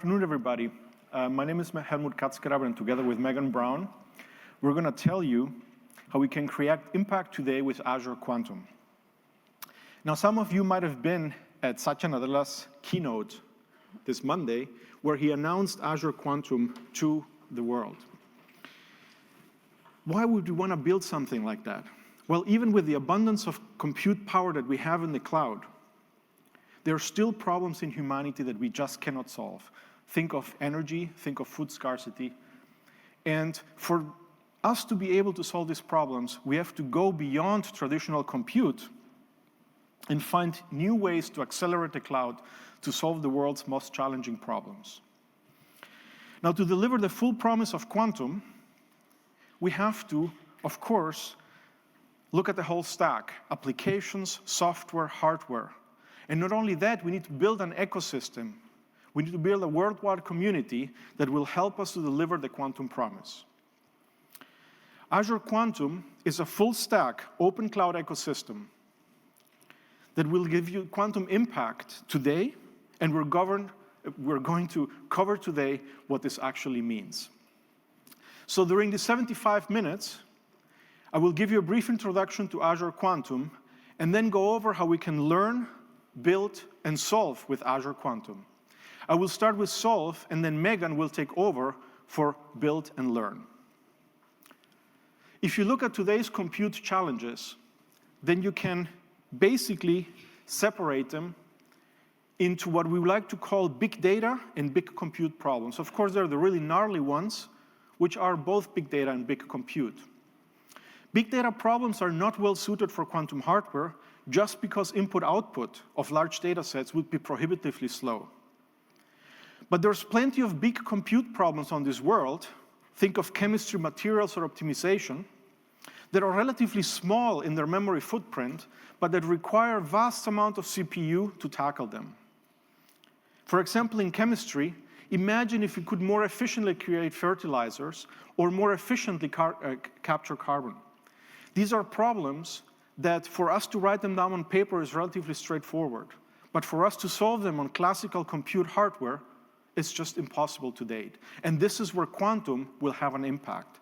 Good afternoon, everybody. My name is Helmut Katzgraber, and together with Megan Brown, we're going to tell you how we can create impact today with Azure Quantum. Now, some of you might have been at Satya Nadella's keynote this Monday, where he announced Azure Quantum to the world. Why would we want to build something like that? Well, even with the abundance of compute power that we have in the cloud, there are still problems in humanity that we just cannot solve. Think of energy, think of food scarcity. And for us to be able to solve these problems, we have to go beyond traditional compute and find new ways to accelerate the cloud to solve the world's most challenging problems. Now, to deliver the full promise of quantum, we have to, of course, look at the whole stack: applications, software, hardware. And not only that, we need to build an ecosystem. We need to build a worldwide community that will help us to deliver the quantum promise. Azure Quantum is a full-stack, open cloud ecosystem that will give you quantum impact today, and we're going to cover today what this actually means. So during the 75 minutes, I will give you a brief introduction to Azure Quantum, and then go over how we can learn, build, and solve with Azure Quantum. I will start with solve, and then Megan will take over for build and learn. If you look at today's compute challenges, then you can basically separate them into what we would like to call big data and big compute problems. Of course, there are the really gnarly ones, which are both big data and big compute. Big data problems are not well suited for quantum hardware just because input-output of large data sets would be prohibitively slow. But there's plenty of big compute problems on this world, think of chemistry, materials, or optimization, that are relatively small in their memory footprint, but that require a vast amount of CPU to tackle them. For example, in chemistry, imagine if we could more efficiently create fertilizers or more efficiently capture carbon. These are problems that for us to write them down on paper is relatively straightforward. But for us to solve them on classical compute hardware, it's just impossible to date. And this is where quantum will have an impact.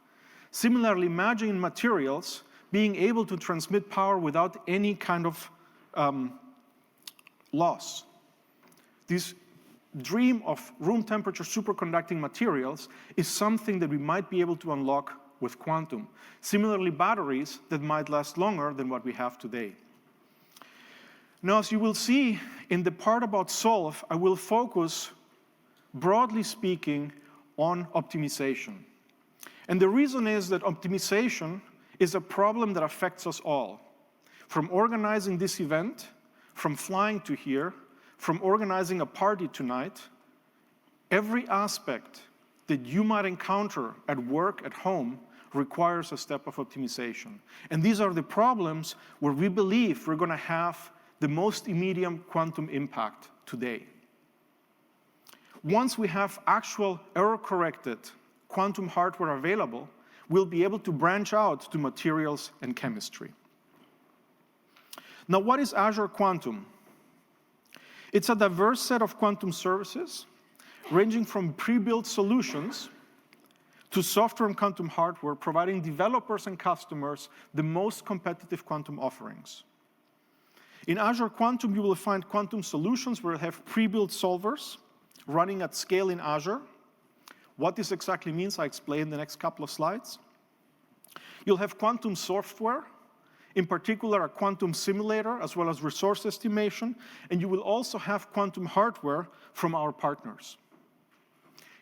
Similarly, imagine in materials being able to transmit power without any kind of loss. This dream of room temperature superconducting materials is something that we might be able to unlock with quantum. Similarly, batteries that might last longer than what we have today. Now, as you will see in the part about solve, I will focus, broadly speaking, on optimization. And the reason is that optimization is a problem that affects us all. From organizing this event, from flying to here, from organizing a party tonight, every aspect that you might encounter at work, at home, requires a step of optimization. And these are the problems where we believe we're going to have the most immediate quantum impact today. Once we have actual error-corrected quantum hardware available, we'll be able to branch out to materials and chemistry. Now, what is Azure Quantum? It's a diverse set of quantum services, ranging from pre-built solutions to software and quantum hardware, providing developers and customers the most competitive quantum offerings. In Azure Quantum, you will find quantum solutions where you have pre-built solvers running at scale in Azure. What this exactly means, I explain in the next couple of slides. You'll have quantum software, in particular a quantum simulator, as well as resource estimation, and you will also have quantum hardware from our partners.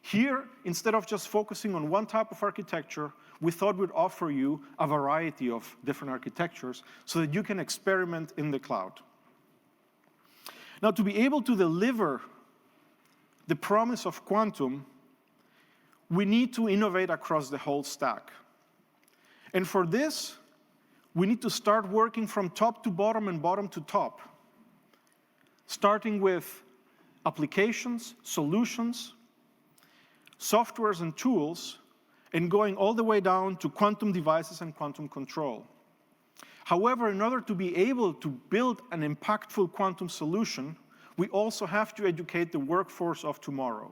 Here, instead of just focusing on one type of architecture, we thought we'd offer you a variety of different architectures so that you can experiment in the cloud. Now, to be able to deliver the promise of quantum, we need to innovate across the whole stack. And for this, we need to start working from top to bottom and bottom to top, starting with applications, solutions, softwares and tools, and going all the way down to quantum devices and quantum control. However, in order to be able to build an impactful quantum solution, we also have to educate the workforce of tomorrow.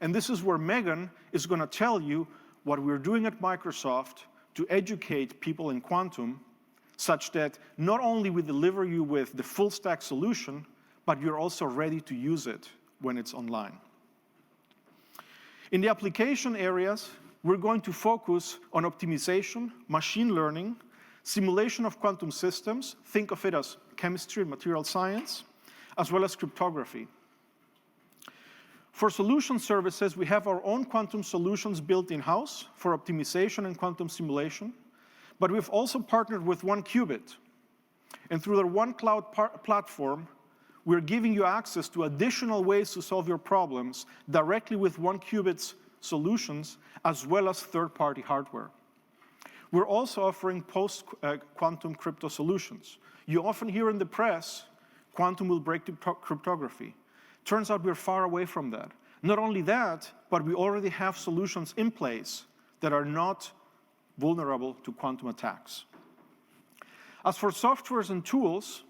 And this is where Megan is going to tell you what we're doing at Microsoft to educate people in quantum, such that not only we deliver you with the full stack solution, but you're also ready to use it when it's online. In the application areas, we're going to focus on optimization, machine learning, simulation of quantum systems, think of it as chemistry and material science, as well as cryptography. For solution services, we have our own quantum solutions built in-house for optimization and quantum simulation, but we've also partnered with 1QBit. And through their One Cloud platform, we're giving you access to additional ways to solve your problems directly with 1QBit's solutions, as well as third-party hardware. We're also offering post-quantum crypto solutions. You often hear in the press, quantum will break cryptography. Turns out we're far away from that. Not only that, but we already have solutions in place that are not vulnerable to quantum attacks. As for softwares and tools,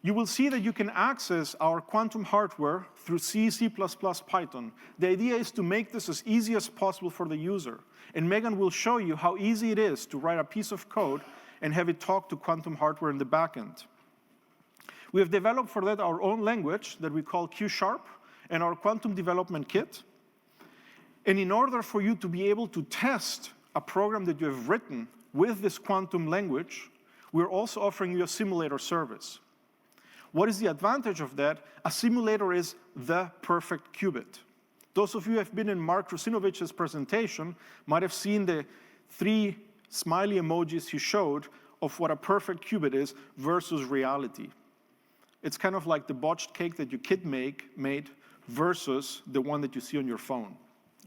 you will see that you can access our quantum hardware through C, C++, Python. The idea is to make this as easy as possible for the user. And Megan will show you how easy it is to write a piece of code and have it talk to quantum hardware in the backend. We have developed for that our own language that we call Q#, and our quantum development kit. And in order for you to be able to test a program that you have written with this quantum language, we're also offering you a simulator service. What is the advantage of that? A simulator is the perfect qubit. Those of you who have been in Mark Rusinovich's presentation might have seen the 3 smiley emojis he showed of what a perfect qubit is versus reality. It's kind of like the botched cake that your kid made versus the one that you see on your phone,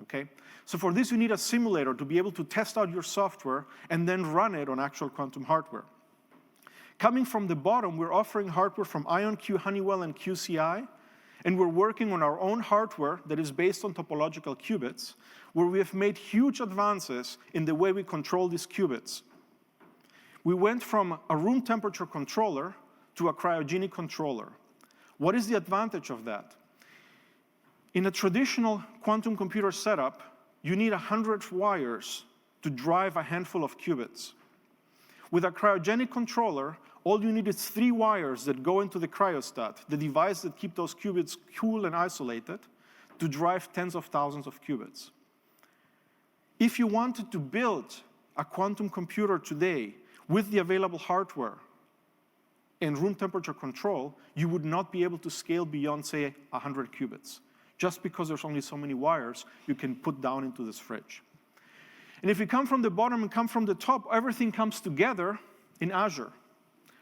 okay? So for this, you need a simulator to be able to test out your software and then run it on actual quantum hardware. Coming from the bottom, we're offering hardware from IonQ, Honeywell, and QCI, and we're working on our own hardware that is based on topological qubits, where we have made huge advances in the way we control these qubits. We went from a room temperature controller to a cryogenic controller. What is the advantage of that? In a traditional quantum computer setup, you need 100 wires to drive a handful of qubits. With a cryogenic controller, all you need is 3 wires that go into the cryostat, the device that keeps those qubits cool and isolated, to drive tens of thousands of qubits. If you wanted to build a quantum computer today with the available hardware and room temperature control, you would not be able to scale beyond, say, 100 qubits. Just because there's only so many wires you can put down into this fridge. And if you come from the bottom and come from the top, everything comes together in Azure,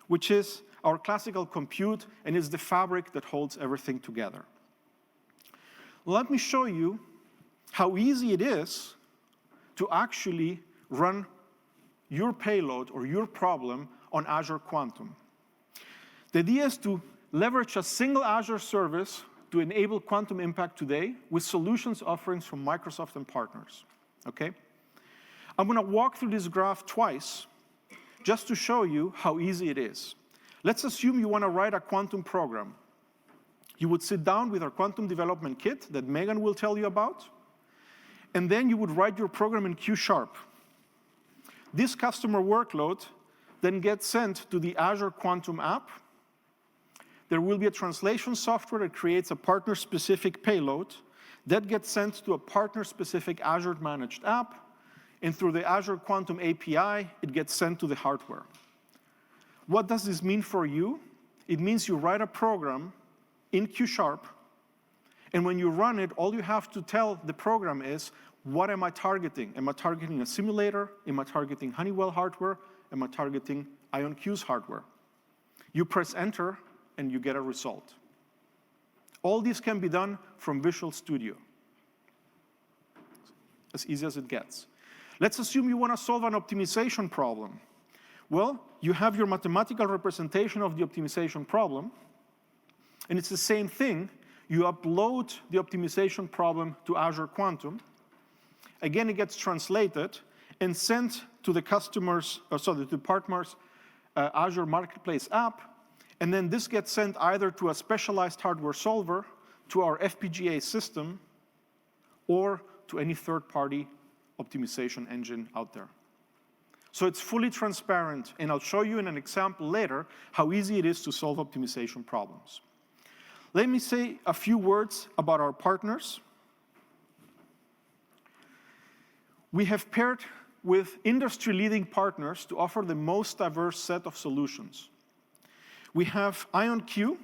which is our classical compute and is the fabric that holds everything together. Let me show you how easy it is to actually run your payload or your problem on Azure Quantum. The idea is to leverage a single Azure service to enable quantum impact today with solutions offerings from Microsoft and partners, okay? I'm going to walk through this graph twice just to show you how easy it is. Let's assume you want to write a quantum program. You would sit down with our quantum development kit that Megan will tell you about, and then you would write your program in Q#. This customer workload then gets sent to the Azure Quantum app. There will be a translation software that creates a partner-specific payload that gets sent to a partner-specific Azure-managed app, and through the Azure Quantum API, it gets sent to the hardware. What does this mean for you? It means you write a program in Q#, and when you run it, all you have to tell the program is, what am I targeting? Am I targeting a simulator? Am I targeting Honeywell hardware? Am I targeting IonQ's hardware? You press enter, and you get a result. All this can be done from Visual Studio. As easy as it gets. Let's assume you want to solve an optimization problem. Well, you have your mathematical representation of the optimization problem, and it's the same thing. You upload the optimization problem to Azure Quantum. Again, it gets translated and sent to the the partner's Azure Marketplace app, and then this gets sent either to a specialized hardware solver, to our FPGA system, or to any third-party optimization engine out there. So it's fully transparent, and I'll show you in an example later how easy it is to solve optimization problems. Let me say a few words about our partners. We have paired with industry-leading partners to offer the most diverse set of solutions. We have IonQ,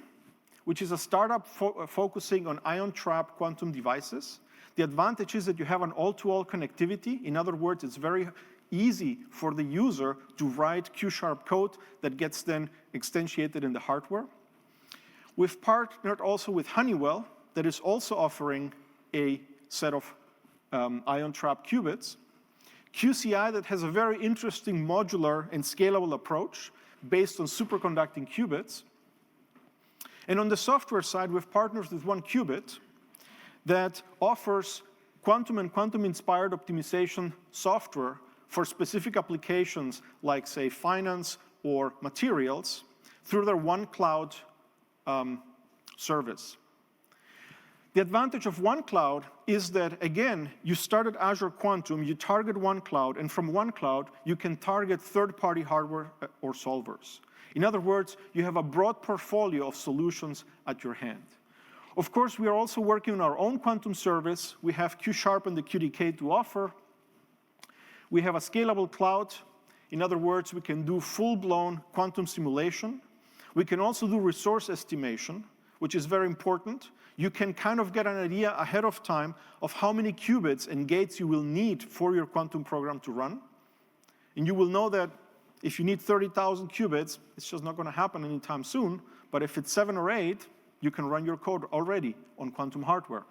which is a startup focusing on ion trap quantum devices. The advantage is that you have an all-to-all connectivity. In other words, it's very easy for the user to write Q-sharp code that gets then instantiated in the hardware. We've partnered also with Honeywell, that is also offering a set of ion trap qubits. QCI, that has a very interesting modular and scalable approach based on superconducting qubits. And on the software side, we've partnered with 1QBit that offers quantum and quantum-inspired optimization software for specific applications like, say, finance or materials through their OneCloud service. The advantage of OneCloud is that, again, you start at Azure Quantum, you target OneCloud, and from OneCloud, you can target third-party hardware or solvers. In other words, you have a broad portfolio of solutions at your hand. Of course, we are also working on our own quantum service. We have Q-sharp and the QDK to offer. We have a scalable cloud. In other words, we can do full-blown quantum simulation. We can also do resource estimation, which is very important. You can kind of get an idea ahead of time of how many qubits and gates you will need for your quantum program to run. And you will know that if you need 30,000 qubits, it's just not going to happen anytime soon. But if it's 7 or 8, you can run your code already on quantum hardware.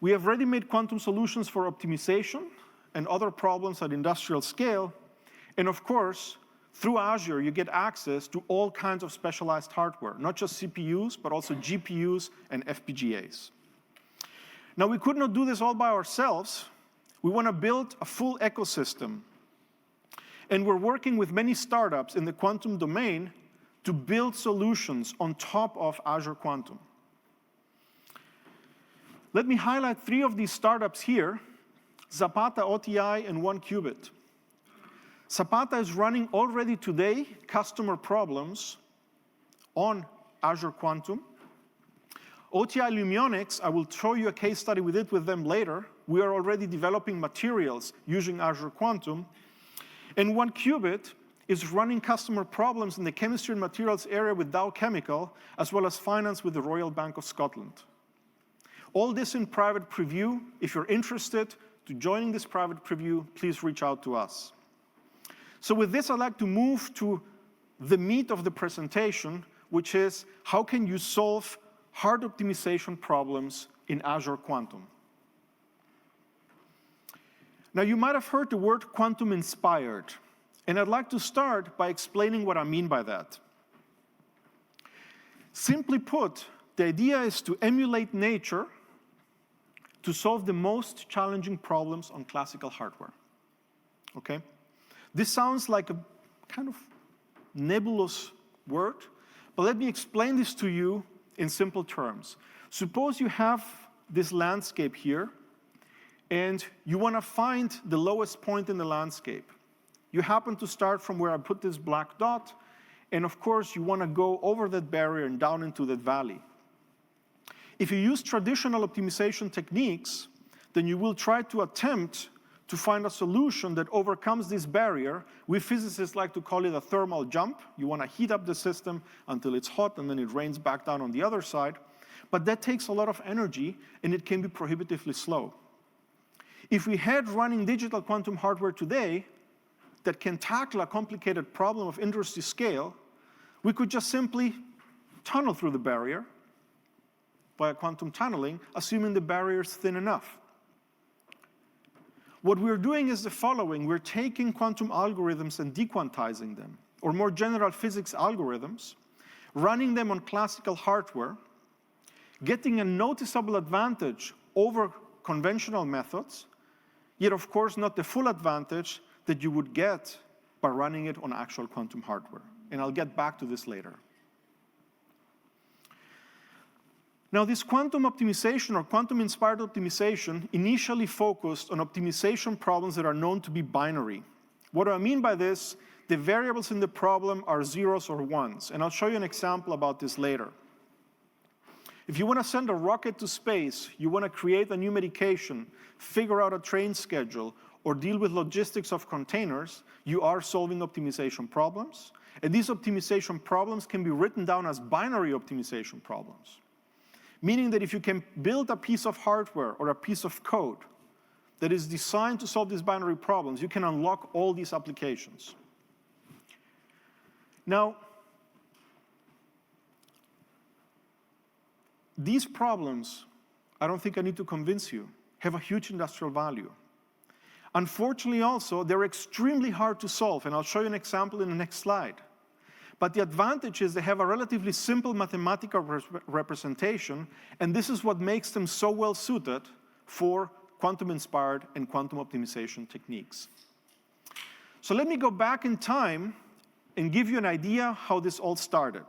We have ready-made quantum solutions for optimization and other problems at industrial scale. And of course, through Azure, you get access to all kinds of specialized hardware, not just CPUs, but also GPUs and FPGAs. Now, we could not do this all by ourselves. We want to build a full ecosystem. And we're working with many startups in the quantum domain to build solutions on top of Azure Quantum. Let me highlight 3 of these startups here: Zapata, OTI, and 1QBit. Zapata is running already today customer problems on Azure Quantum. OTI Lumionics, I will show you a case study we did with them later. We are already developing materials using Azure Quantum. And 1QBit is running customer problems in the chemistry and materials area with Dow Chemical, as well as finance with the Royal Bank of Scotland. All this in private preview. If you're interested to joining this private preview, please reach out to us. So with this, I'd like to move to the meat of the presentation, which is how can you solve hard optimization problems in Azure Quantum? Now, you might have heard the word quantum-inspired, and I'd like to start by explaining what I mean by that. Simply put, the idea is to emulate nature to solve the most challenging problems on classical hardware. Okay? This sounds like a kind of nebulous word, but let me explain this to you in simple terms. Suppose you have this landscape here, and you want to find the lowest point in the landscape. You happen to start from where I put this black dot, and of course, you want to go over that barrier and down into that valley. If you use traditional optimization techniques, then you will try to attempt to find a solution that overcomes this barrier. We physicists like to call it a thermal jump. You want to heat up the system until it's hot, and then it rains back down on the other side. But that takes a lot of energy, and it can be prohibitively slow. If we had running digital quantum hardware today that can tackle a complicated problem of industry scale, we could just simply tunnel through the barrier by quantum tunneling, assuming the barrier is thin enough. What we're doing is the following. We're taking quantum algorithms and dequantizing them, or more general physics algorithms, running them on classical hardware, getting a noticeable advantage over conventional methods, yet of course not the full advantage that you would get by running it on actual quantum hardware. And I'll get back to this later. Now, this quantum optimization or quantum-inspired optimization initially focused on optimization problems that are known to be binary. What do I mean by this? The variables in the problem are zeros or ones, and I'll show you an example about this later. If you want to send a rocket to space, you want to create a new medication, figure out a train schedule, or deal with logistics of containers, you are solving optimization problems. And these optimization problems can be written down as binary optimization problems. Meaning that if you can build a piece of hardware or a piece of code that is designed to solve these binary problems, you can unlock all these applications. Now, these problems, I don't think I need to convince you, have a huge industrial value. Unfortunately also, they're extremely hard to solve, and I'll show you an example in the next slide. But the advantage is they have a relatively simple mathematical representation, and this is what makes them so well suited for quantum-inspired and quantum optimization techniques. So let me go back in time and give you an idea how this all started.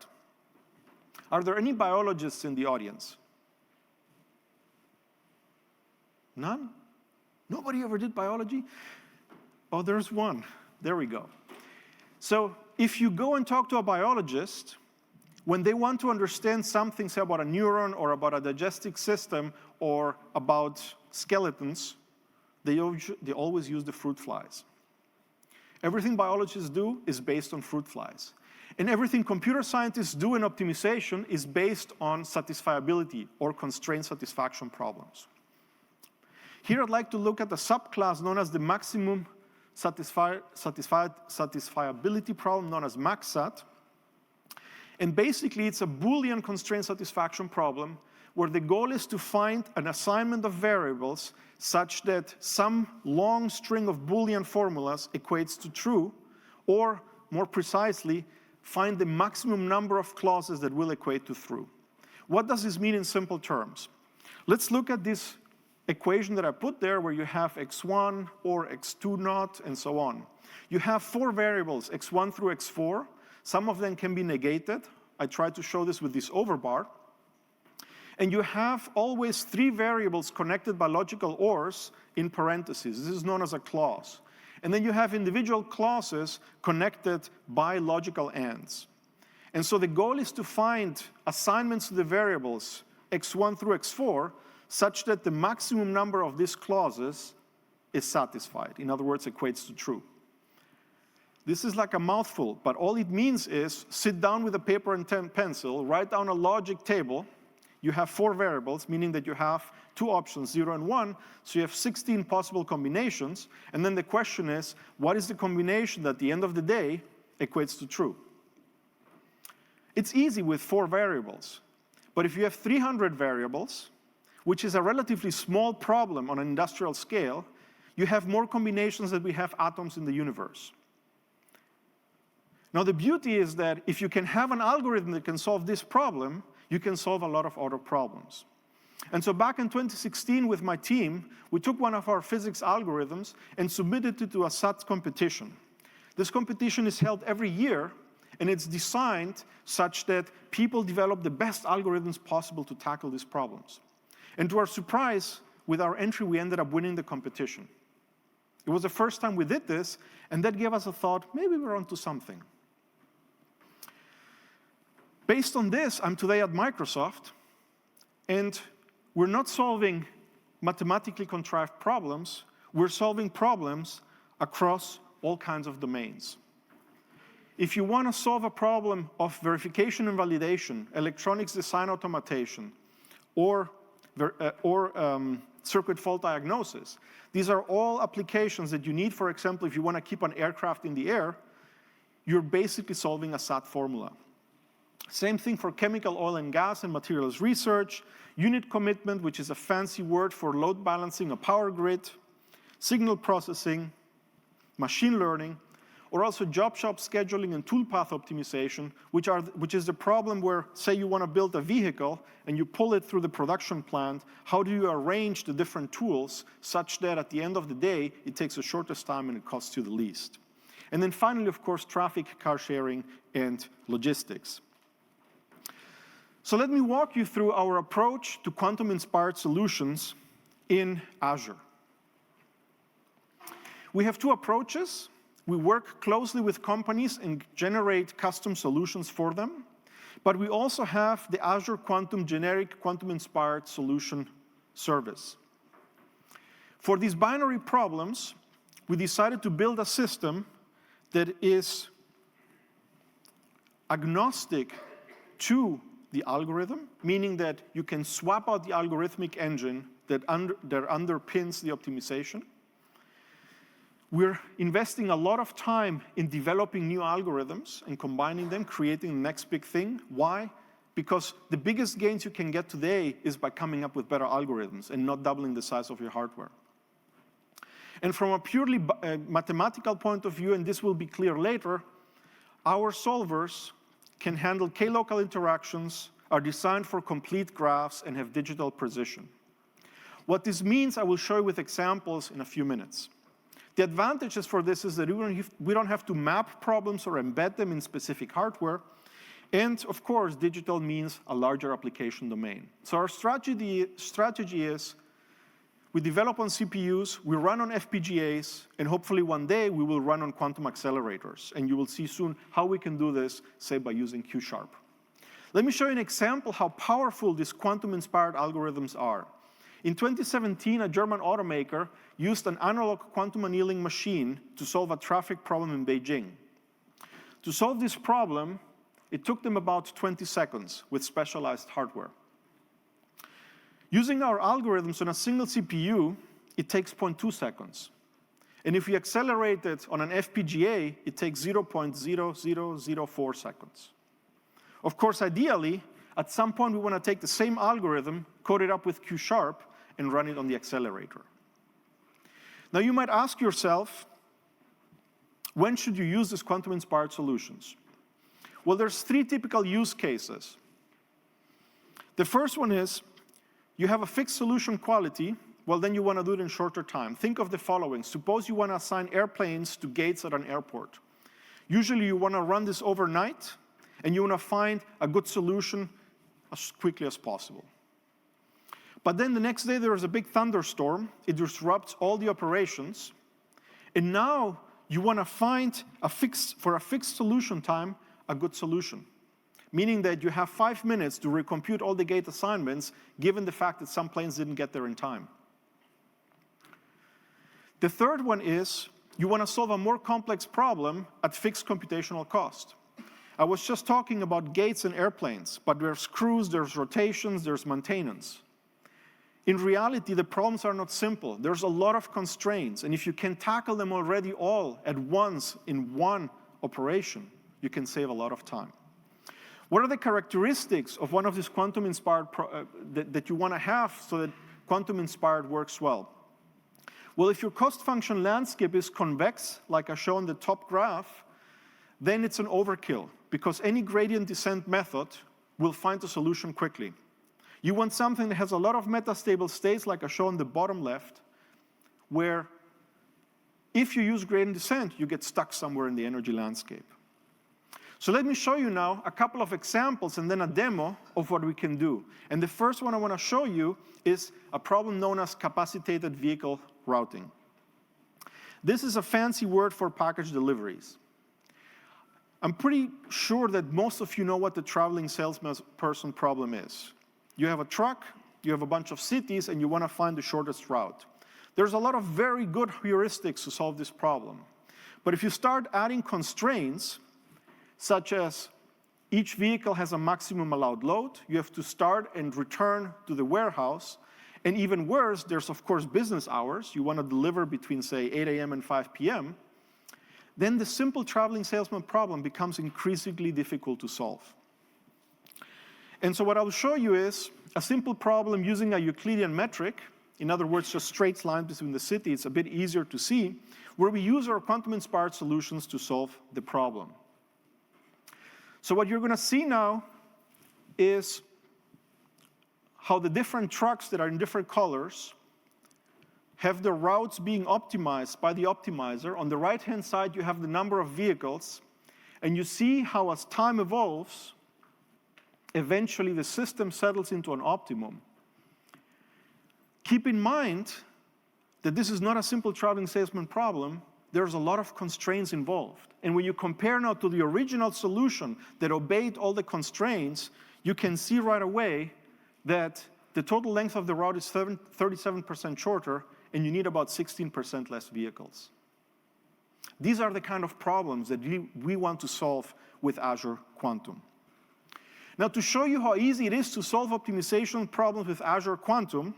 Are there any biologists in the audience? None? Nobody ever did biology? Oh, there's one. There we go. So if you go and talk to a biologist, when they want to understand something, say about a neuron or about a digestive system or about skeletons, they always use the fruit flies. Everything biologists do is based on fruit flies. And everything computer scientists do in optimization is based on satisfiability or constraint satisfaction problems. Here I'd like to look at a subclass known as the maximum satisfiability problem, known as MaxSat. And basically, it's a Boolean constraint satisfaction problem where the goal is to find an assignment of variables such that some long string of Boolean formulas equates to true, or more precisely, find the maximum number of clauses that will equate to true. What does this mean in simple terms? Let's look at this equation that I put there where you have x1 or x2 naught and so on. You have 4 variables, x1 through x4. Some of them can be negated. I tried to show this with this overbar. And you have always 3 variables connected by logical ORs in parentheses. This is known as a clause. And then you have individual clauses connected by logical ANDs. And so the goal is to find assignments to the variables x1 through x4 such that the maximum number of these clauses is satisfied. In other words, equates to true. This is like a mouthful, but all it means is sit down with a paper and pencil, write down a logic table. You have 4 variables, meaning that you have 2 options, 0 and 1, so you have 16 possible combinations, and then the question is, what is the combination that at the end of the day equates to true? It's easy with 4 variables, but if you have 300 variables, which is a relatively small problem on an industrial scale, you have more combinations than we have atoms in the universe. Now, the beauty is that if you can have an algorithm that can solve this problem, you can solve a lot of other problems. And so back in 2016 with my team, we took one of our physics algorithms and submitted it to a SAT competition. This competition is held every year, and it's designed such that people develop the best algorithms possible to tackle these problems. And to our surprise, with our entry, we ended up winning the competition. It was the first time we did this, and that gave us a thought, maybe we're onto something. Based on this, I'm today at Microsoft, and we're not solving mathematically contrived problems, we're solving problems across all kinds of domains. If you want to solve a problem of verification and validation, electronics design automation, or circuit fault diagnosis, these are all applications that you need. For example, if you want to keep an aircraft in the air, you're basically solving a SAT formula. Same thing for chemical, oil and gas and materials research, unit commitment, which is a fancy word for load balancing a power grid, signal processing, machine learning, or also job shop scheduling and toolpath optimization, which is the problem where, say you want to build a vehicle and you pull it through the production plant, how do you arrange the different tools such that at the end of the day, it takes the shortest time and it costs you the least? And then finally, of course, traffic, car sharing, and logistics. So let me walk you through our approach to quantum-inspired solutions in Azure. We have two approaches. We work closely with companies and generate custom solutions for them. But we also have the Azure Quantum Generic Quantum-Inspired Solution Service. For these binary problems, we decided to build a system that is agnostic to the algorithm, meaning that you can swap out the algorithmic engine that underpins the optimization. We're investing a lot of time in developing new algorithms and combining them, creating the next big thing. Why? Because the biggest gains you can get today is by coming up with better algorithms and not doubling the size of your hardware. And from a purely mathematical point of view, and this will be clear later, our solvers can handle k-local interactions, are designed for complete graphs, and have digital precision. What this means, I will show you with examples in a few minutes. The advantages for this is that we don't have to map problems or embed them in specific hardware. And of course, digital means a larger application domain. So our strategy is we develop on CPUs, we run on FPGAs, and hopefully one day we will run on quantum accelerators. And you will see soon how we can do this, say, by using Q#. Let me show you an example how powerful these quantum-inspired algorithms are. In 2017, a German automaker used an analog quantum annealing machine to solve a traffic problem in Beijing. To solve this problem, it took them about 20 seconds with specialized hardware. Using our algorithms on a single CPU, it takes 0.2 seconds. And if we accelerate it on an FPGA, it takes 0.0004 seconds. Of course, ideally, at some point, we want to take the same algorithm, code it up with Q#, and run it on the accelerator. Now, you might ask yourself, when should you use these quantum-inspired solutions? Well, there's three typical use cases. The first one is, you have a fixed solution quality, well, then you want to do it in shorter time. Think of the following. Suppose you want to assign airplanes to gates at an airport. Usually, you want to run this overnight, and you want to find a good solution as quickly as possible. But then the next day, there is a big thunderstorm. It disrupts all the operations. And now you want to find for a fixed solution time, a good solution. Meaning that you have 5 minutes to recompute all the gate assignments, given the fact that some planes didn't get there in time. The third one is, you want to solve a more complex problem at fixed computational cost. I was just talking about gates and airplanes, but there's crews, there's rotations, there's maintenance. In reality, the problems are not simple. There's a lot of constraints, and if you can tackle them already all at once in one operation, you can save a lot of time. What are the characteristics of one of these quantum-inspired that you want to have so that quantum-inspired works well? Well, if your cost function landscape is convex, like I show on the top graph, then it's an overkill, because any gradient descent method will find a solution quickly. You want something that has a lot of metastable states, like I show on the bottom left, where if you use gradient descent, you get stuck somewhere in the energy landscape. So let me show you now a couple of examples and then a demo of what we can do. And the first one I want to show you is a problem known as capacitated vehicle routing. This is a fancy word for package deliveries. I'm pretty sure that most of you know what the traveling salesperson problem is. You have a truck, you have a bunch of cities, and you want to find the shortest route. There's a lot of very good heuristics to solve this problem. But if you start adding constraints, such as each vehicle has a maximum allowed load, you have to start and return to the warehouse, and even worse, there's of course business hours. You want to deliver between, say, 8 a.m. and 5 p.m., then the simple traveling salesman problem becomes increasingly difficult to solve. And so what I'll show you is a simple problem using a Euclidean metric, in other words, just straight lines between the city. It's a bit easier to see, where we use our quantum-inspired solutions to solve the problem. So what you're going to see now is how the different trucks that are in different colors have their routes being optimized by the optimizer. On the right-hand side, you have the number of vehicles, and you see how as time evolves, eventually the system settles into an optimum. Keep in mind that this is not a simple traveling salesman problem. There's a lot of constraints involved. And when you compare now to the original solution that obeyed all the constraints, you can see right away that the total length of the route is 37% shorter, and you need about 16% less vehicles. These are the kind of problems that we want to solve with Azure Quantum. Now, to show you how easy it is to solve optimization problems with Azure Quantum,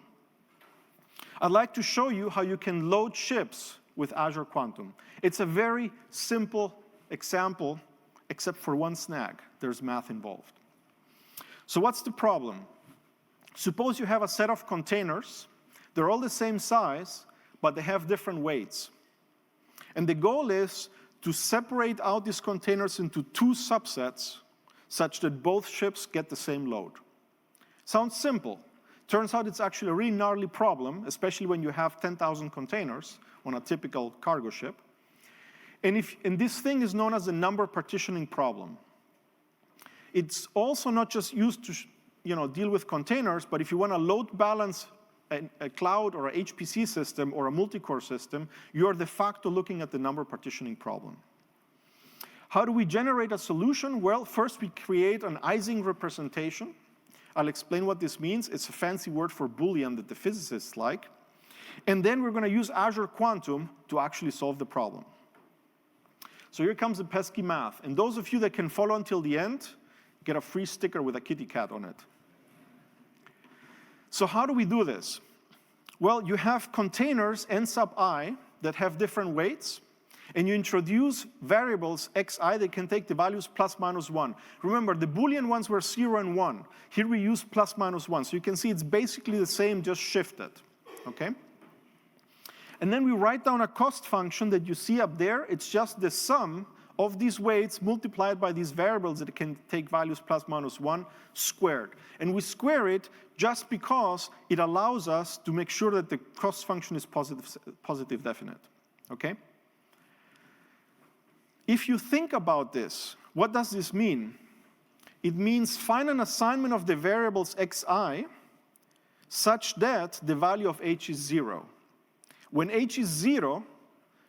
I'd like to show you how you can load ships with Azure Quantum. It's a very simple example, except for one snag. There's math involved. So what's the problem? Suppose you have a set of containers. They're all the same size, but they have different weights. And the goal is to separate out these containers into two subsets such that both ships get the same load. Sounds simple. Turns out it's actually a really gnarly problem, especially when you have 10,000 containers on a typical cargo ship. And this thing is known as the number partitioning problem. It's also not just used to deal with containers, but if you want to load balance a cloud or a HPC system or a multi-core system, you're de facto looking at the number partitioning problem. How do we generate a solution? Well, first we create an Ising representation. I'll explain what this means. It's a fancy word for Boolean that the physicists like. And then we're going to use Azure Quantum to actually solve the problem. So here comes the pesky math. And those of you that can follow until the end get a free sticker with a kitty cat on it. So how do we do this? Well, you have containers n sub I that have different weights, and you introduce variables xi that can take the values plus minus 1. Remember, the Boolean ones were 0 and 1. Here we use plus minus 1. So you can see it's basically the same, just shifted. Okay? And then we write down a cost function that you see up there. It's just the sum of these weights multiplied by these variables that can take values plus minus 1 squared. And we square it just because it allows us to make sure that the cost function is positive definite. Okay? If you think about this, what does this mean? It means find an assignment of the variables xi such that the value of h is 0. When h is 0,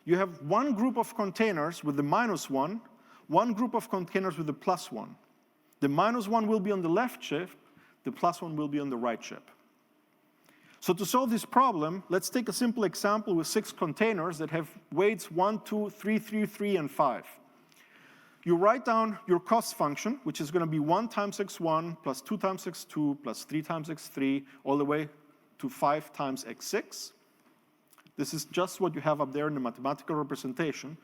you have one group of containers with the minus 1, one group of containers with the plus 1. The minus 1 will be on the left ship, the plus 1 will be on the right ship. So to solve this problem, let's take a simple example with 6 containers that have weights 1, 2, 3, 3, 3, and 5. You write down your cost function, which is going to be 1 times x1 plus 2 times x2 plus 3 times x3, all the way to 5 times x6. This is just what you have up there in the mathematical representation.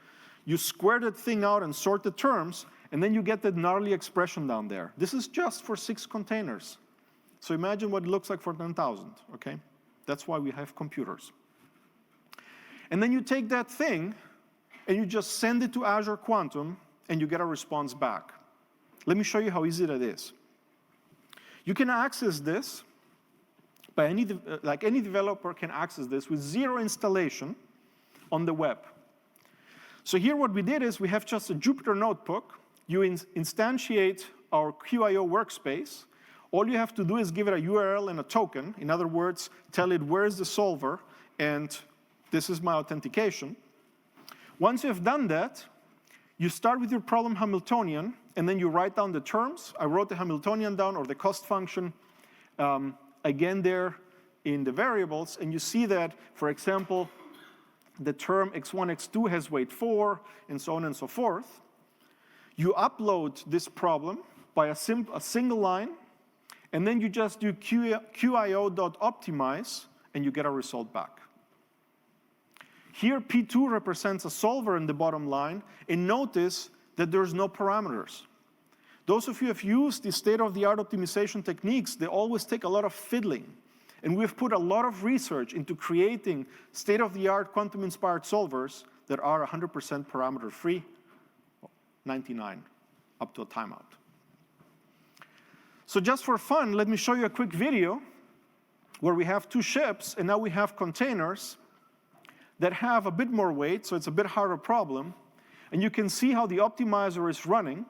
You square that thing out and sort the terms, and then you get that gnarly expression down there. This is just for 6 containers. So imagine what it looks like for 10,000, okay? That's why we have computers. And then you take that thing, and you just send it to Azure Quantum, and you get a response back. Let me show you how easy that is. You can access this by any developer can access this with 0 installation on the web. So here what we did is we have just a Jupyter notebook. You instantiate our QIO workspace. All you have to do is give it a URL and a token. In other words, tell it where is the solver, and this is my authentication. Once you have done that, you start with your problem Hamiltonian, and then you write down the terms. I wrote the Hamiltonian down, or the cost function, again there in the variables, and you see that, for example, the term x1, x2 has weight 4, and so on and so forth. You upload this problem by a single line, and then you just do qio.optimize, and you get a result back. Here, P2 represents a solver in the bottom line, and notice that there's no parameters. Those of you who have used the state-of-the-art optimization techniques, they always take a lot of fiddling. And we've put a lot of research into creating state-of-the-art quantum-inspired solvers that are 100% parameter-free, 99, up to a timeout. So just for fun, let me show you a quick video where we have 2 ships, and now we have containers that have a bit more weight, so it's a bit harder problem. And you can see how the optimizer is running.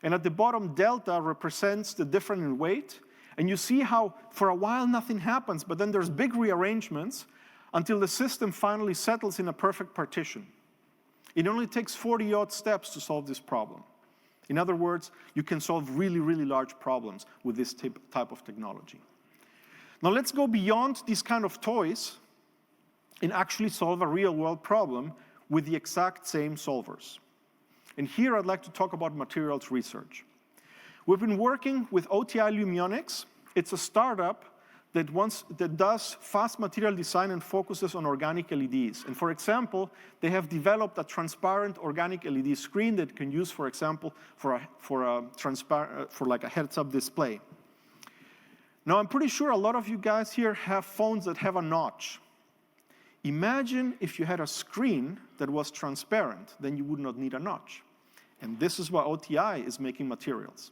And at the bottom, delta represents the difference in weight. And you see how for a while nothing happens, but then there's big rearrangements until the system finally settles in a perfect partition. It only takes 40-odd steps to solve this problem. In other words, you can solve really, really large problems with this type of technology. Now let's go beyond these kind of toys and actually solve a real-world problem with the exact same solvers. And here I'd like to talk about materials research. We've been working with OTI Lumionics. It's a startup that does fast material design and focuses on organic LEDs. And for example, they have developed a transparent organic LED screen that can use, for example, for like a heads-up display. Now, I'm pretty sure a lot of you guys here have phones that have a notch. Imagine if you had a screen that was transparent, then you would not need a notch. And this is why OTI is making materials.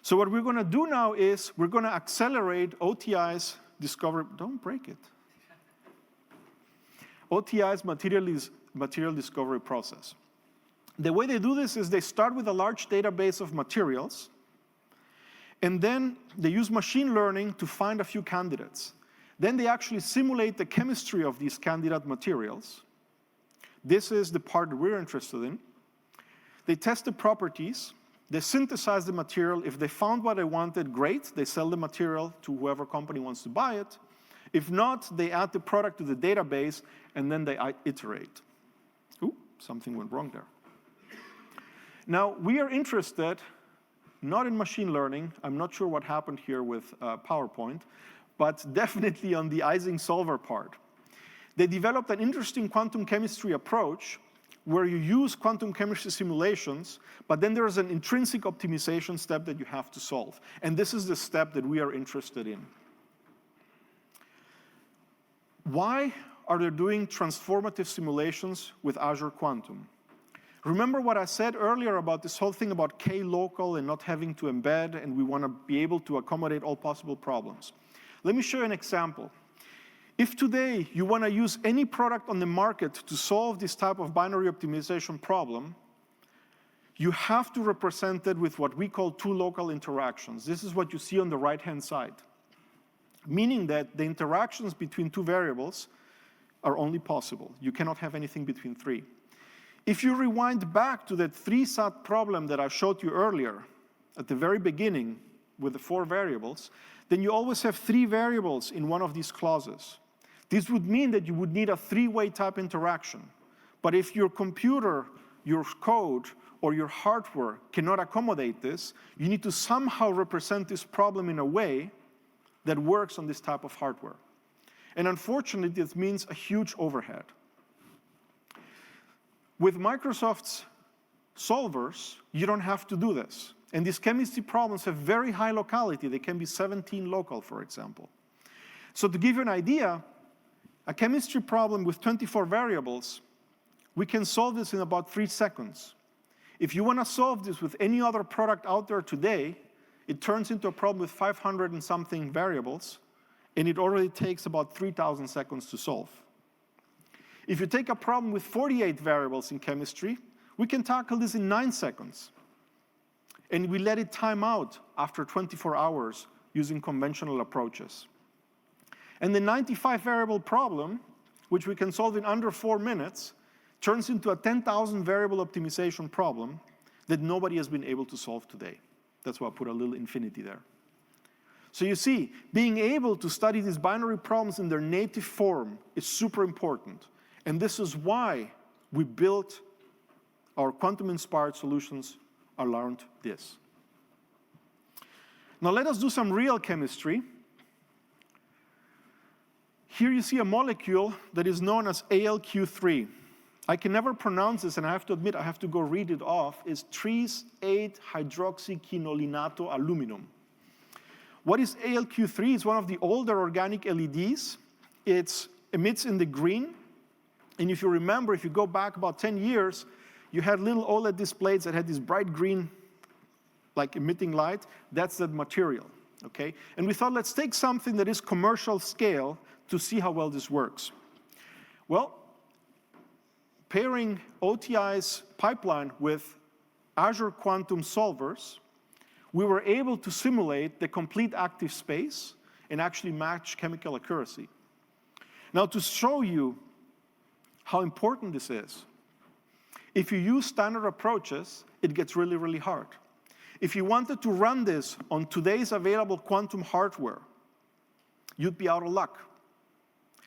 So what we're going to do now is we're going to accelerate OTI's discovery. Don't break it. OTI's material discovery process. The way they do this is they start with a large database of materials, and then they use machine learning to find a few candidates. Then they actually simulate the chemistry of these candidate materials. This is the part that we're interested in. They test the properties. They synthesize the material. If they found what they wanted, great. They sell the material to whoever company wants to buy it. If not, they add the product to the database, and then they iterate. Ooh, something went wrong there. Now, we are interested not in machine learning. I'm not sure what happened here with PowerPoint, but definitely on the Ising solver part. They developed an interesting quantum chemistry approach where you use quantum chemistry simulations, but then there's an intrinsic optimization step that you have to solve. And this is the step that we are interested in. Why are they doing transformative simulations with Azure Quantum? Remember what I said earlier about this whole thing about K-local and not having to embed, and we want to be able to accommodate all possible problems. Let me show you an example. If today you want to use any product on the market to solve this type of binary optimization problem, you have to represent it with what we call two local interactions. This is what you see on the right-hand side, meaning that the interactions between two variables are only possible. You cannot have anything between three. If you rewind back to that 3-SAT problem that I showed you earlier at the very beginning with the 4 variables, then you always have 3 variables in one of these clauses. This would mean that you would need a 3-way type interaction. But if your computer, your code, or your hardware cannot accommodate this, you need to somehow represent this problem in a way that works on this type of hardware. And unfortunately, this means a huge overhead. With Microsoft's solvers, you don't have to do this. And these chemistry problems have very high locality. They can be 17 local, for example. So to give you an idea, a chemistry problem with 24 variables, we can solve this in about 3 seconds. If you want to solve this with any other product out there today, it turns into a problem with 500 and something variables, and it already takes about 3,000 seconds to solve. If you take a problem with 48 variables in chemistry, we can tackle this in 9 seconds. And we let it time out after 24 hours using conventional approaches. And the 95 variable problem, which we can solve in under 4 minutes, turns into a 10,000 variable optimization problem that nobody has been able to solve today. That's why I put a little infinity there. So you see, being able to study these binary problems in their native form is super important. And this is why we built our quantum-inspired solutions around this. Now let us do some real chemistry. Here you see a molecule that is known as ALQ3. I can never pronounce this, and I have to admit I have to go read it off. It's tris 8-hydroxyquinolinato aluminum. What is ALQ3? It's one of the older organic LEDs. It emits in the green. And if you remember, if you go back about 10 years, you had little OLED displays that had this bright green, like emitting light. That's that material, okay? And we thought, let's take something that is commercial scale to see how well this works. Well, pairing OTI's pipeline with Azure Quantum solvers, we were able to simulate the complete active space and actually match chemical accuracy. Now, to show you how important this is, if you use standard approaches, it gets really, really hard. If you wanted to run this on today's available quantum hardware, you'd be out of luck,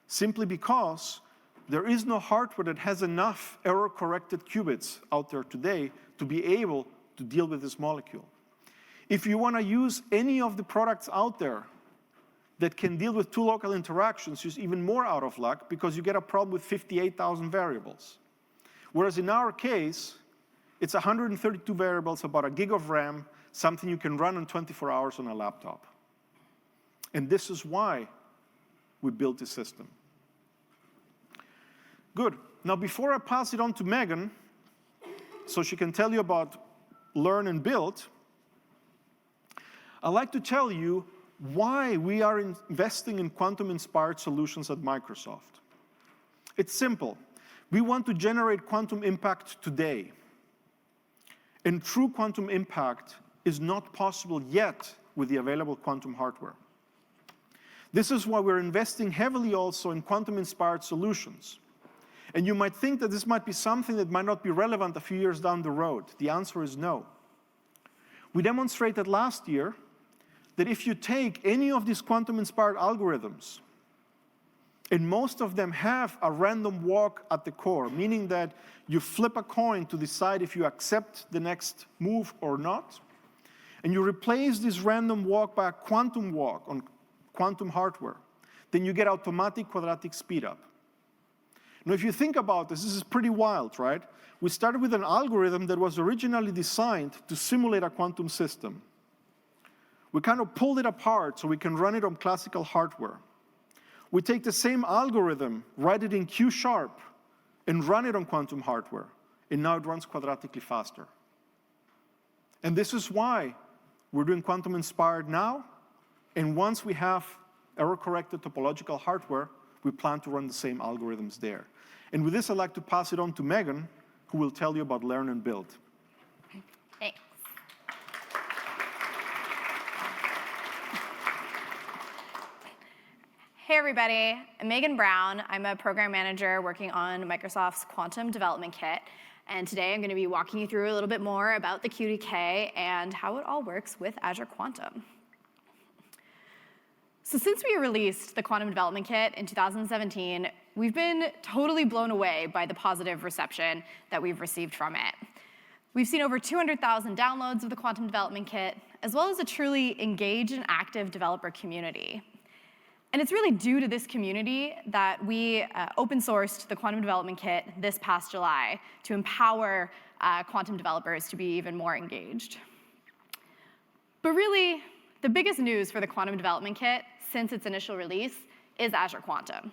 simply because there is no hardware that has enough error-corrected qubits out there today to be able to deal with this molecule. If you want to use any of the products out there that can deal with two local interactions, you're even more out of luck because you get a problem with 58,000 variables. Whereas in our case, it's 132 variables, about a gig of RAM, something you can run in 24 hours on a laptop. And this is why we built this system. Good. Now, before I pass it on to Megan, so she can tell you about Learn and Build, I'd like to tell you why we are investing in quantum-inspired solutions at Microsoft. It's simple. We want to generate quantum impact today. And true quantum impact is not possible yet with the available quantum hardware. This is why we're investing heavily also in quantum-inspired solutions. And you might think that this might be something that might not be relevant a few years down the road. The answer is no. We demonstrated last year that if you take any of these quantum-inspired algorithms, and most of them have a random walk at the core, meaning that you flip a coin to decide if you accept the next move or not, and you replace this random walk by a quantum walk on quantum hardware, then you get automatic quadratic speedup. Now, if you think about this, this is pretty wild, right? We started with an algorithm that was originally designed to simulate a quantum system. We kind of pulled it apart so we can run it on classical hardware. We take the same algorithm, write it in Q#, and run it on quantum hardware, and now it runs quadratically faster. And this is why we're doing quantum-inspired now, and once we have error-corrected topological hardware, we plan to run the same algorithms there. And with this, I'd like to pass it on to Megan, who will tell you about Learn and Build. Thanks. Hey, everybody. I'm Megan Brown. I'm a program manager working on Microsoft's Quantum Development Kit. And today, I'm going to be walking you through a little bit more about the QDK and how it all works with Azure Quantum. So since we released the Quantum Development Kit in 2017, we've been totally blown away by the positive reception that we've received from it. We've seen over 200,000 downloads of the Quantum Development Kit, as well as a truly engaged and active developer community. And it's really due to this community that we open sourced the Quantum Development Kit this past July to empower quantum developers to be even more engaged. But really, the biggest news for the Quantum Development Kit since its initial release is Azure Quantum,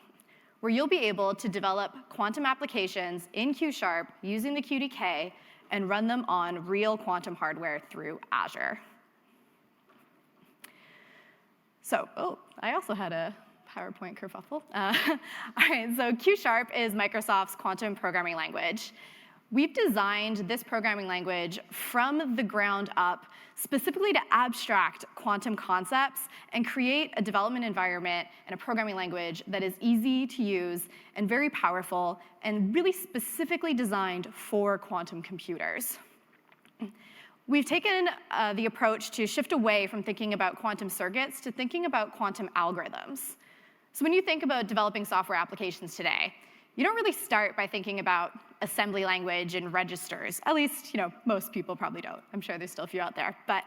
where you'll be able to develop quantum applications in Q# using the QDK and run them on real quantum hardware through Azure. So, I also had a PowerPoint kerfuffle. All right, so Q# is Microsoft's quantum programming language. We've designed this programming language from the ground up specifically to abstract quantum concepts and create a development environment and a programming language that is easy to use and very powerful and really specifically designed for quantum computers. We've taken the approach to shift away from thinking about quantum circuits to thinking about quantum algorithms. So when you think about developing software applications today, you don't really start by thinking about assembly language and registers. At least, most people probably don't. I'm sure there's still a few out there. But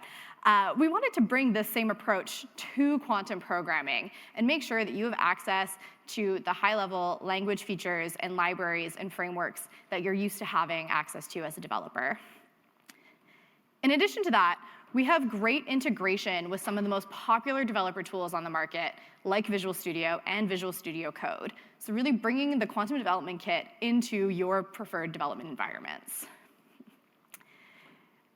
we wanted to bring this same approach to quantum programming and make sure that you have access to the high-level language features and libraries and frameworks that you're used to having access to as a developer. In addition to that, we have great integration with some of the most popular developer tools on the market, like Visual Studio and Visual Studio Code. So really bringing the Quantum Development Kit into your preferred development environments.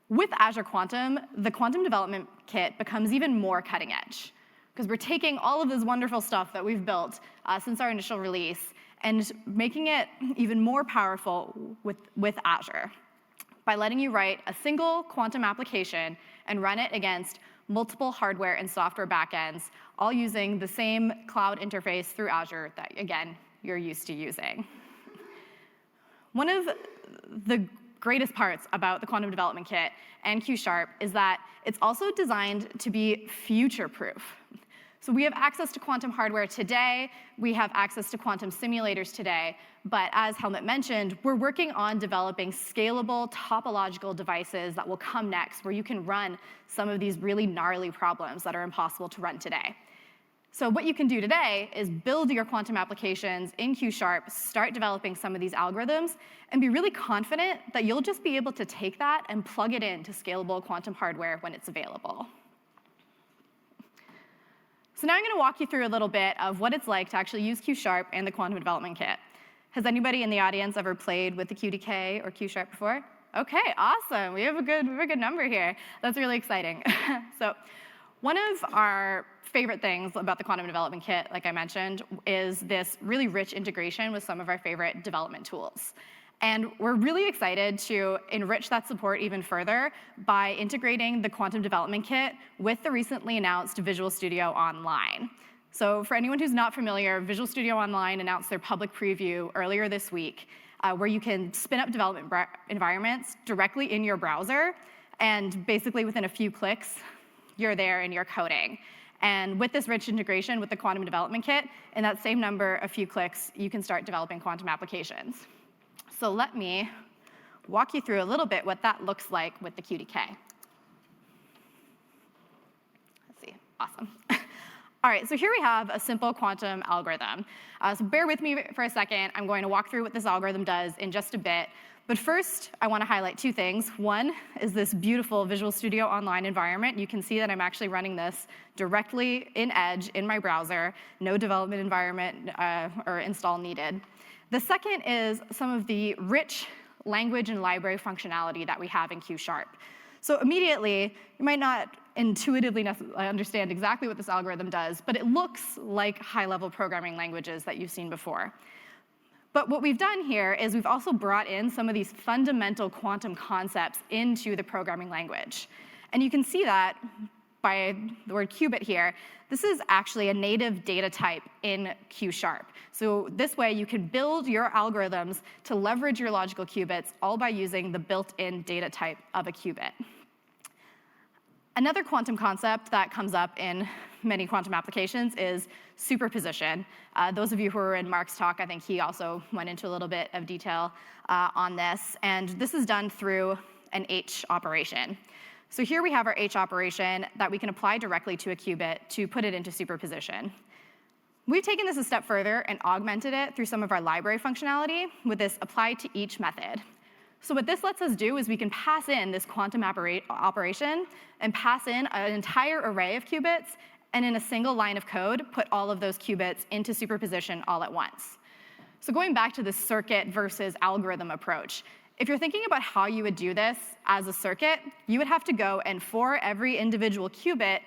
With Azure Quantum, the Quantum Development Kit becomes even more cutting edge, because we're taking all of this wonderful stuff that we've built since our initial release and making it even more powerful with Azure. by letting you write a single quantum application and run it against multiple hardware and software backends, all using the same cloud interface through Azure that, again, you're used to using. One of the greatest parts about the Quantum Development Kit and Q# is that it's also designed to be future-proof. So we have access to quantum hardware today, we have access to quantum simulators today, but as Helmut mentioned, we're working on developing scalable topological devices that will come next, where you can run some of these really gnarly problems that are impossible to run today. So what you can do today is build your quantum applications in Q#, start developing some of these algorithms, and be really confident that you'll just be able to take that and plug it into scalable quantum hardware when it's available. So now I'm going to walk you through a little bit of what it's like to actually use Q# and the Quantum Development Kit. Has anybody in the audience ever played with the QDK or Q# before? OK, awesome. We have a good number here. That's really exciting. So one of our favorite things about the Quantum Development Kit, like I mentioned, is this really rich integration with some of our favorite development tools. And we're really excited to enrich that support even further by integrating the Quantum Development Kit with the recently announced Visual Studio Online. So for anyone who's not familiar, Visual Studio Online announced their public preview earlier this week, where you can spin up development environments directly in your browser, and basically within a few clicks, you're there and you're coding. And with this rich integration with the Quantum Development Kit, in that same number, a few clicks, you can start developing quantum applications. So let me walk you through a little bit what that looks like with the QDK. Let's see, awesome. All right, so here we have a simple quantum algorithm. So bear with me for a second. I'm going to walk through what this algorithm does in just a bit. But first, I want to highlight two things. One is this beautiful Visual Studio Online environment. You can see that I'm actually running this directly in Edge in my browser, no development environment or install needed. The second is some of the rich language and library functionality that we have in Q#. So immediately, you might not intuitively understand exactly what this algorithm does, but it looks like high-level programming languages that you've seen before. But what we've done here is we've also brought in some of these fundamental quantum concepts into the programming language. And you can see that by the word qubit here. This is actually a native data type in Q#. So this way, you can build your algorithms to leverage your logical qubits, all by using the built-in data type of a qubit. Another quantum concept that comes up in many quantum applications is superposition. Those of you who were in Mark's talk, I think he also went into a little bit of detail on this. And this is done through an H operation. So here we have our H operation that we can apply directly to a qubit to put it into superposition. We've taken this a step further and augmented it through some of our library functionality with this apply to each method. So what this lets us do is we can pass in this quantum operation and pass in an entire array of qubits, and in a single line of code, put all of those qubits into superposition all at once. So going back to the circuit versus algorithm approach, if you're thinking about how you would do this as a circuit, you would have to go and for every individual qubit,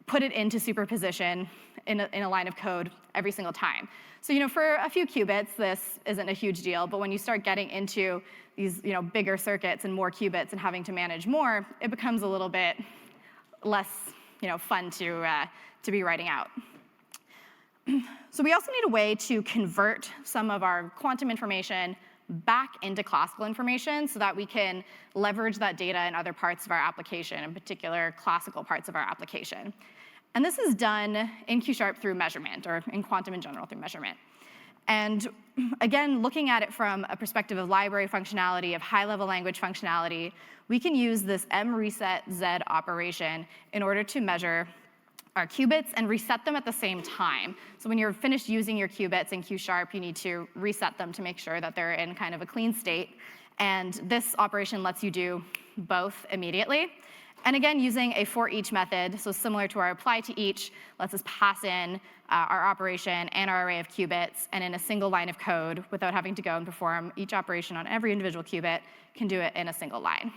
put it into superposition in a line of code every single time. So for a few qubits, this isn't a huge deal, but when you start getting into these bigger circuits and more qubits and having to manage more, it becomes a little bit less fun to be writing out. So we also need a way to convert some of our quantum information back into classical information so that we can leverage that data in other parts of our application, in particular classical parts of our application. And this is done in Q# through measurement, or in quantum in general through measurement. And again, looking at it from a perspective of library functionality, of high-level language functionality, we can use this mResetZ operation in order to measure our qubits and reset them at the same time. So when you're finished using your qubits in Q#, you need to reset them to make sure that they're in kind of a clean state. And this operation lets you do both immediately. And again, using a for each method, so similar to our apply to each, lets us pass in our operation and our array of qubits, and in a single line of code, without having to go and perform each operation on every individual qubit, can do it in a single line.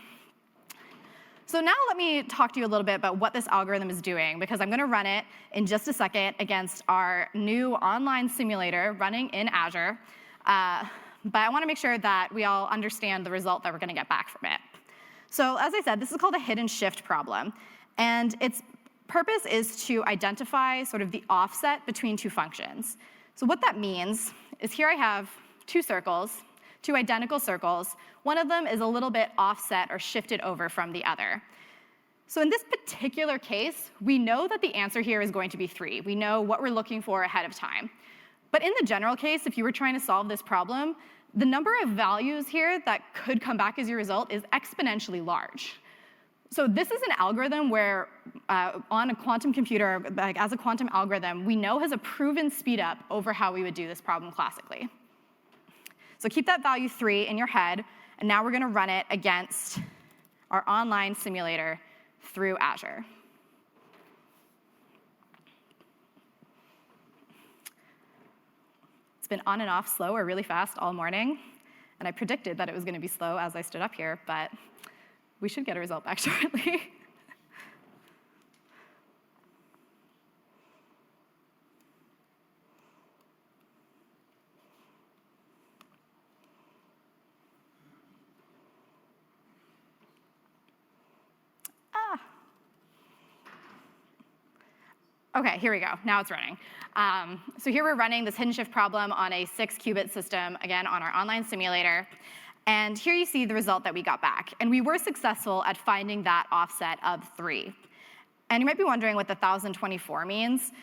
So now let me talk to you a little bit about what this algorithm is doing, because I'm going to run it in just a second against our new online simulator running in Azure. But I want to make sure that we all understand the result that we're going to get back from it. So as I said, this is called a hidden shift problem. And its purpose is to identify sort of the offset between two functions. So what that means is here I have two circles, two identical circles. One of them is a little bit offset or shifted over from the other. So in this particular case, we know that the answer here is going to be 3. We know what we're looking for ahead of time. But in the general case, if you were trying to solve this problem, the number of values here that could come back as your result is exponentially large. So this is an algorithm where on a quantum computer, like as a quantum algorithm, we know has a proven speed up over how we would do this problem classically. So keep that value 3 in your head, and now we're going to run it against our online simulator through Azure. It's been on and off slow or really fast all morning, and I predicted that it was going to be slow as I stood up here, but we should get a result back shortly. OK, here we go. Now it's running. So here we're running this hidden shift problem on a 6-qubit system, again, on our online simulator. And here you see the result that we got back. And we were successful at finding that offset of 3. And you might be wondering what the 1024 means.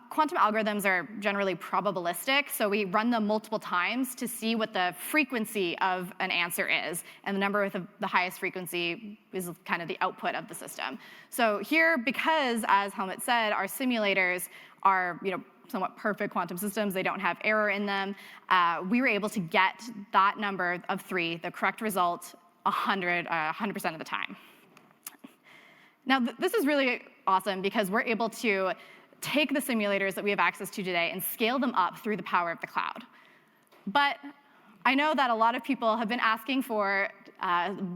Quantum algorithms are generally probabilistic, so we run them multiple times to see what the frequency of an answer is. And the number with the highest frequency is kind of the output of the system. So here, because, as Helmut said, our simulators are somewhat perfect quantum systems, they don't have error in them, we were able to get that number of 3, the correct result, 100% of the time. Now, this is really awesome because we're able to take the simulators that we have access to today and scale them up through the power of the cloud. But I know that a lot of people have been asking for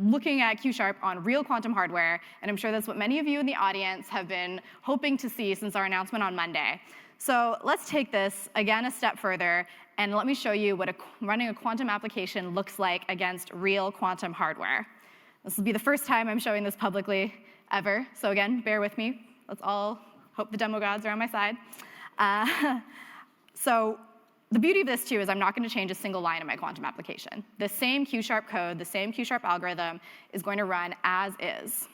looking at Q# on real quantum hardware, and I'm sure that's what many of you in the audience have been hoping to see since our announcement on Monday. So let's take this, again, a step further, and let me show you what running a quantum application looks like against real quantum hardware. This will be the first time I'm showing this publicly ever. So again, bear with me. Let's all hope the demo gods are on my side. So the beauty of this, too, is I'm not going to change a single line in my quantum application. The same Q# code, the same Q# algorithm is going to run as is.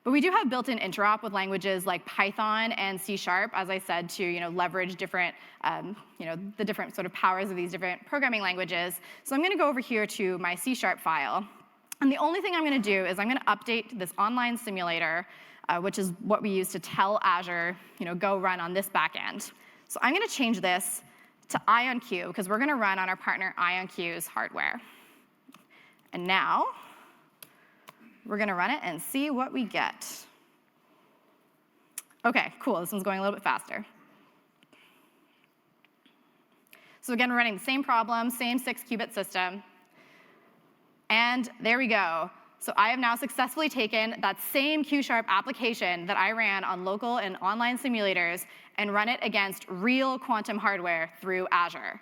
But we do have built-in interop with languages like Python and C#, as I said, to leverage different, the different sort of powers of these different programming languages. So I'm going to go over here to my C# file. And the only thing I'm going to do is I'm going to update this online simulator, which is what we use to tell Azure, go run on this backend. So I'm going to change this to IonQ, because we're going to run on our partner IonQ's hardware. And now we're going to run it and see what we get. OK, cool. This one's going a little bit faster. So again, we're running the same problem, same 6-qubit system. And there we go. So I have now successfully taken that same Q# application that I ran on local and online simulators and run it against real quantum hardware through Azure.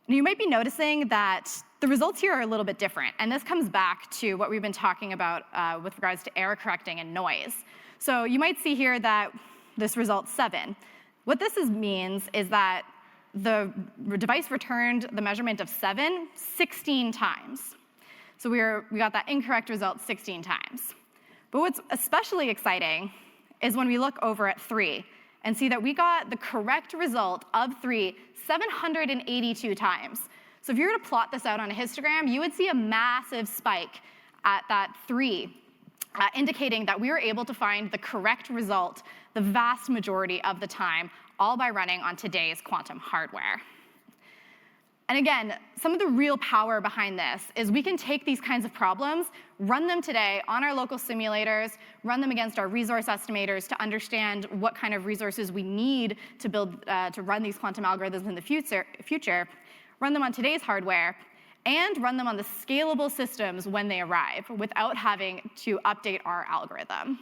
Now, you might be noticing that the results here are a little bit different. And this comes back to what we've been talking about with regards to error correcting and noise. So you might see here that this result 7. What this means is that the device returned the measurement of 7 16 times. So we got that incorrect result 16 times. But what's especially exciting is when we look over at 3 and see that we got the correct result of 3 782 times. So if you were to plot this out on a histogram, you would see a massive spike at that 3, indicating that we were able to find the correct result the vast majority of the time, all by running on today's quantum hardware. And again, some of the real power behind this is we can take these kinds of problems, run them today on our local simulators, run them against our resource estimators to understand what kind of resources we need to build to run these quantum algorithms in the future, run them on today's hardware, and run them on the scalable systems when they arrive without having to update our algorithm.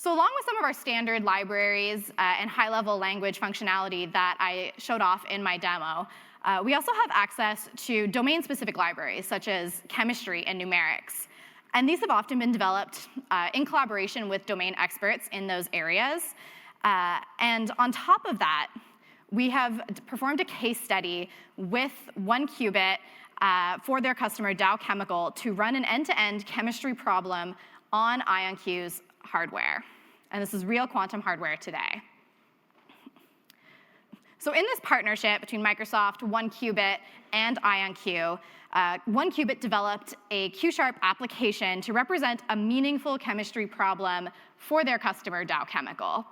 So along with some of our standard libraries and high-level language functionality that I showed off in my demo, we also have access to domain-specific libraries, such as chemistry and numerics. And these have often been developed in collaboration with domain experts in those areas. And on top of that, we have performed a case study with 1QBit for their customer Dow Chemical to run an end-to-end chemistry problem on IonQ's hardware. And this is real quantum hardware today. So in this partnership between Microsoft, 1QBit, and IonQ, 1QBit developed a Q-Sharp application to represent a meaningful chemistry problem for their customer Dow Chemical.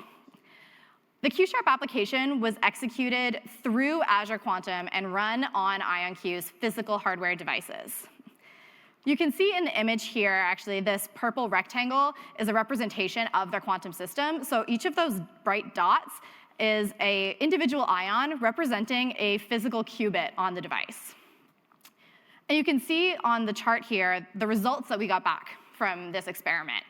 The Q-Sharp application was executed through Azure Quantum and run on IonQ's physical hardware devices. You can see in the image here, actually, this purple rectangle is a representation of their quantum system. So each of those bright dots is an individual ion representing a physical qubit on the device. And you can see on the chart here the results that we got back from this experiment.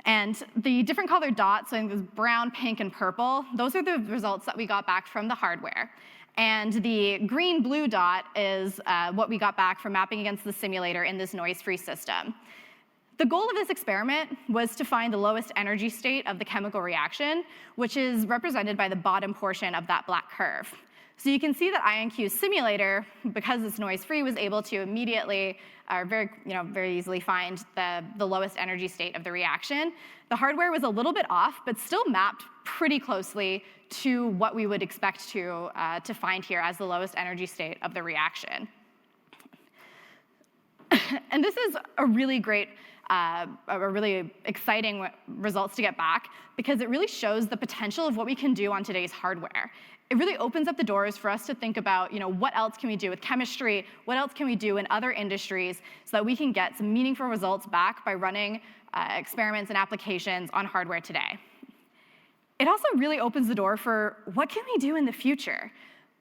And the different colored dots, so I think there's brown, pink, and purple, those are the results that we got back from the hardware. And the green-blue dot is what we got back from mapping against the simulator in this noise-free system. The goal of this experiment was to find the lowest energy state of the chemical reaction, which is represented by the bottom portion of that black curve. So you can see that IonQ's simulator, because it's noise-free, was able to immediately, very easily find the lowest energy state of the reaction. The hardware was a little bit off, but still mapped pretty closely to what we would expect to find here as the lowest energy state of the reaction. And this is a really great, a really exciting results to get back, because it really shows the potential of what we can do on today's hardware. It really opens up the doors for us to think about, what else can we do with chemistry, what else can we do in other industries, so that we can get some meaningful results back by running experiments and applications on hardware today. It also really opens the door for what can we do in the future,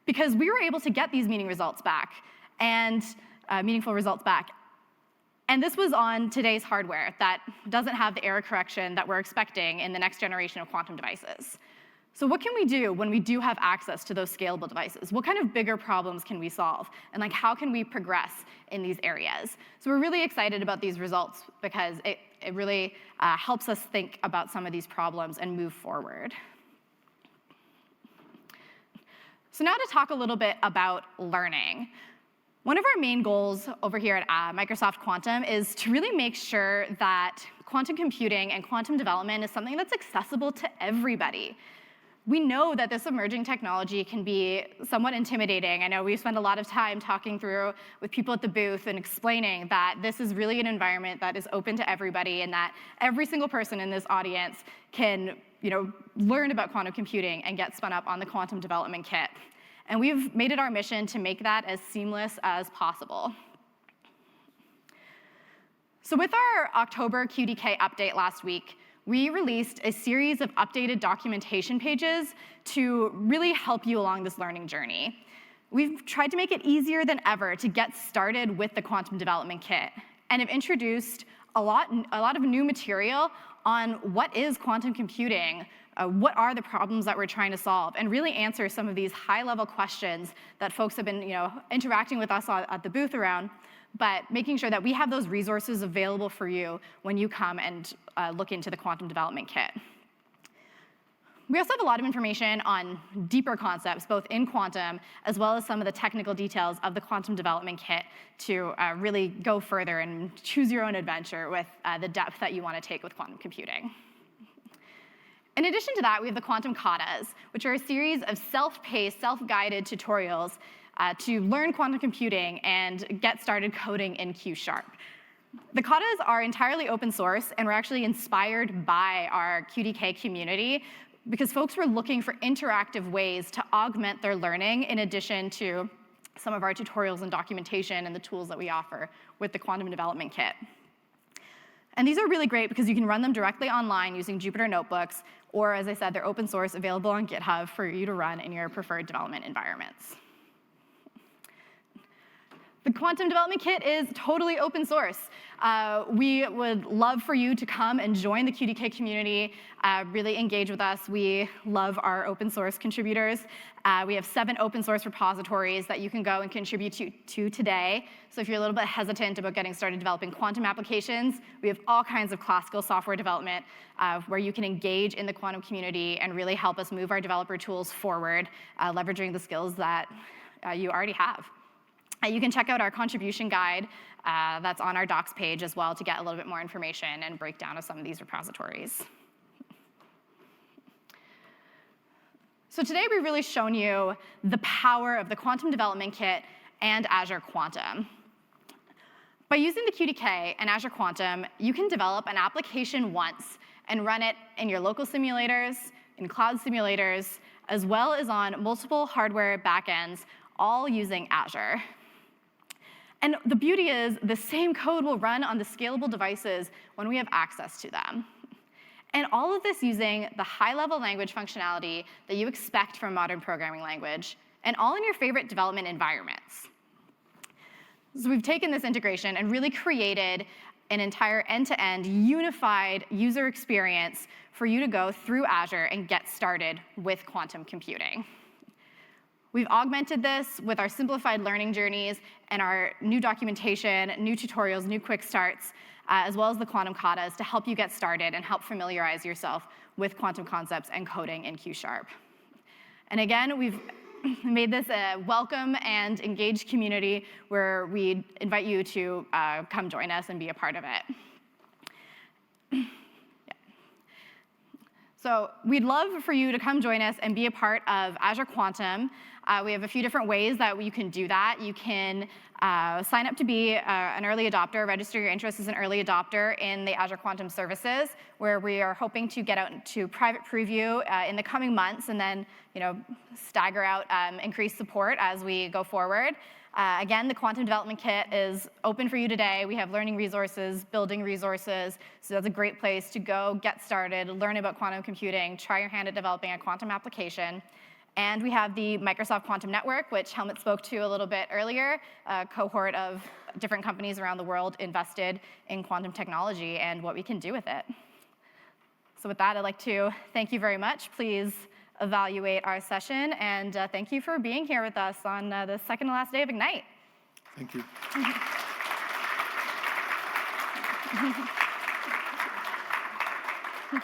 because we were able to get these meaningful results back, and this was on today's hardware that doesn't have the error correction that we're expecting in the next generation of quantum devices. So what can we do when we do have access to those scalable devices? What kind of bigger problems can we solve? And how can we progress in these areas? So we're really excited about these results, because it really helps us think about some of these problems and move forward. So now to talk a little bit about learning. One of our main goals over here at Microsoft Quantum is to really make sure that quantum computing and quantum development is something that's accessible to everybody. We know that this emerging technology can be somewhat intimidating. I know we spend a lot of time talking through with people at the booth and explaining that this is really an environment that is open to everybody, and that every single person in this audience can learn about quantum computing and get spun up on the quantum development kit. And we've made it our mission to make that as seamless as possible. So with our October QDK update last week, we released a series of updated documentation pages to really help you along this learning journey. We've tried to make it easier than ever to get started with the quantum development kit, and have introduced a lot of new material on what is quantum computing, what are the problems that we're trying to solve, and really answer some of these high-level questions that folks have been interacting with us at the booth around, but making sure that we have those resources available for you when you come and look into the quantum development kit. We also have a lot of information on deeper concepts, both in quantum, as well as some of the technical details of the quantum development kit to really go further and choose your own adventure with the depth that you want to take with quantum computing. In addition to that, we have the quantum katas, which are a series of self-paced, self-guided tutorials to learn quantum computing and get started coding in Q#. The katas are entirely open source, and were actually inspired by our QDK community, because folks were looking for interactive ways to augment their learning, in addition to some of our tutorials and documentation and the tools that we offer with the quantum development kit. And these are really great because you can run them directly online using Jupyter Notebooks, or as I said, they're open source, available on GitHub for you to run in your preferred development environments. The Quantum Development Kit is totally open source. We would love for you to come and join the QDK community, really engage with us. We love our open source contributors. We have 7 open source repositories that you can go and contribute to today. So if you're a little bit hesitant about getting started developing quantum applications, we have all kinds of classical software development where you can engage in the quantum community and really help us move our developer tools forward, leveraging the skills that you already have. You can check out our contribution guide that's on our docs page as well to get a little bit more information and breakdown of some of these repositories. So today we've really shown you the power of the Quantum Development Kit and Azure Quantum. By using the QDK and Azure Quantum, you can develop an application once and run it in your local simulators, in cloud simulators, as well as on multiple hardware backends, all using Azure. And the beauty is the same code will run on the scalable devices when we have access to them. And all of this using the high-level language functionality that you expect from a modern programming language, and all in your favorite development environments. So we've taken this integration and really created an entire end-to-end unified user experience for you to go through Azure and get started with quantum computing. We've augmented this with our simplified learning journeys and our new documentation, new tutorials, new quick starts, as well as the quantum katas to help you get started and help familiarize yourself with quantum concepts and coding in Q#. And again, we've made this a welcome and engaged community where we invite you to come join us and be a part of it. So we'd love for you to come join us and be a part of Azure Quantum. We have a few different ways that you can do that. You can sign up to be an early adopter, register your interest as an early adopter in the Azure Quantum services, where we are hoping to get out to private preview in the coming months and then stagger out increased support as we go forward. Again, the Quantum Development Kit is open for you today. We have learning resources, building resources, so that's a great place to go, get started, learn about quantum computing, try your hand at developing a quantum application. And we have the Microsoft Quantum Network, which Helmut spoke to a little bit earlier, a cohort of different companies around the world invested in quantum technology and what we can do with it. So with that, I'd like to thank you very much. Please evaluate our session, and thank you for being here with us on the second to last day of Ignite. Thank you. Thank you.